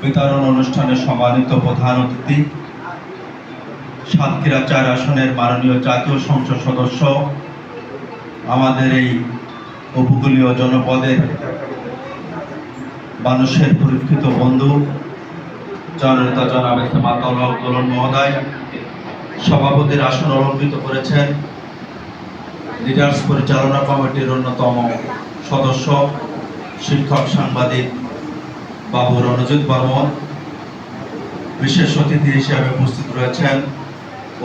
বিতরণ অনুষ্ঠানে সম্মানিত প্রধান অতিথি, সাতক্ষীরা ৪ আসনের মাননীয় জাতীয় সংসদ সদস্য, আমাদের এই উপকূলীয় জনপদের মানুষের পরীক্ষিত বন্ধু জননেতা জনাব মাতাউল্লাহ দোলন মহোদয়, সভাপতির আসন অলঙ্কৃত করেছেন লিডার্স পরিচালনা কমিটির অন্যতম সদস্য শিক্ষক সাংবাদিক বাবু রণজিৎ বর্মন। বিশেষ অতিথি হিসেবে উপস্থিত রয়েছেন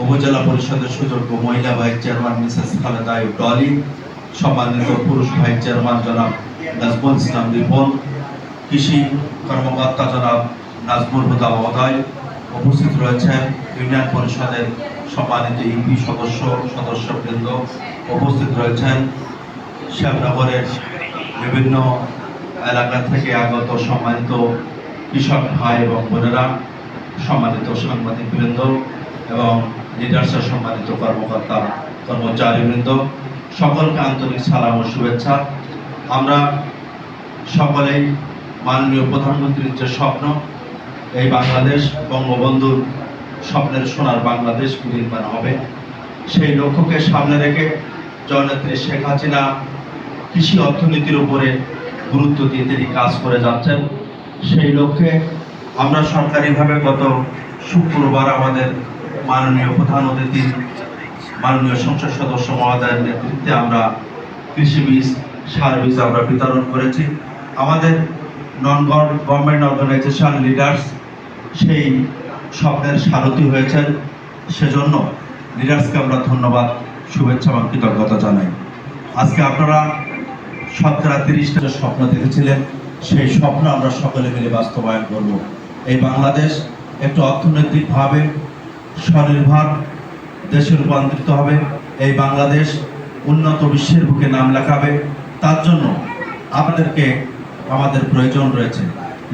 উপজেলা পরিষদের সুযোগ্য মহিলা vice chairman Mrs Khaleda Ayub Dolly, সম্মানিত পুরুষ ভাইস চেয়ারম্যান জনাব নাজমুল ইসলাম রিপন, কৃষি কর্মকর্তা জনাব নাজমুল হুদা মহোদয়, উপস্থিত রয়েছেন ইউনিয়ন পরিষদের সম্মানিত ইউপি সদস্যবৃন্দ, উপস্থিত রয়েছেন শ্যামনগরের বিভিন্ন এলাকা থেকে আগত সম্মানিত কৃষক ভাই এবং বোনেরা, সম্মানিত সাংবাদিকবৃন্দ এবং লিডার্সের সম্মানিত কর্মকর্তা কর্মচারীবৃন্দ, সকলকে আন্তরিক সালাম ও শুভেচ্ছা। আমরা সকলেই মাননীয় প্রধানমন্ত্রীর যে স্বপ্ন, এই বাংলাদেশ বঙ্গবন্ধুর স্বপ্নের সোনার বাংলাদেশ বিনির্মাণ হবে, সেই লক্ষ্যকে সামনে রেখে জননেত্রী শেখ হাসিনা কৃষি অর্থনীতির উপরে গুরুত্ব দিয়ে তিনি কাজ করে যাচ্ছেন। সেই লক্ষ্যে আমরা সরকারিভাবে গত শুক্রবার আমাদের মাননীয় প্রধান অতিথি মাননীয় সংসদ সদস্য মহোদয়ের নেতৃত্বে আমরা কৃষি বীজ, সার বীজ আমরা বিতরণ করেছি। আমাদের নন গভর্নমেন্ট অর্গানাইজেশন লিডার্স সেই স্বপ্নের সারথি হয়েছেন, সেজন্য লিডার্সকে আমরা ধন্যবাদ, শুভেচ্ছা এবং কৃতজ্ঞতা জানাই। আজকে আপনারা শতকরা 30টা স্বপ্ন দেখেছিলেন, সেই স্বপ্ন আমরা সকলে মিলে বাস্তবায়ন করব। এই বাংলাদেশ একটু অর্থনৈতিকভাবে স্বনির্ভর দেশে রূপান্তরিত হবে, এই বাংলাদেশ উন্নত বিশ্বের বুকে নাম লেখাবে। তার জন্য আমাদের প্রয়োজন রয়েছে।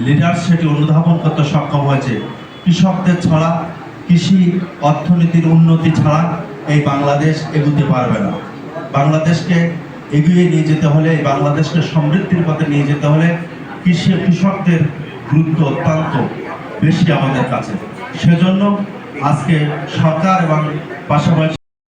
লিডার সেটি অনুধাবন করতে সক্ষম হয়েছে। কৃষকদের ছাড়া, কৃষি অর্থনীতির উন্নতি ছাড়া এই বাংলাদেশ এগোতে পারবে না। বাংলাদেশকে এগিয়ে নিয়ে যেতে হলে, বাংলাদেশকে সমৃদ্ধির পথে নিয়ে যেতে হলে কৃষকদের গুরুত্ব অত্যন্ত বেশি আমাদের কাছে। সেজন্য আজকে সরকার এবং পাশাপাশি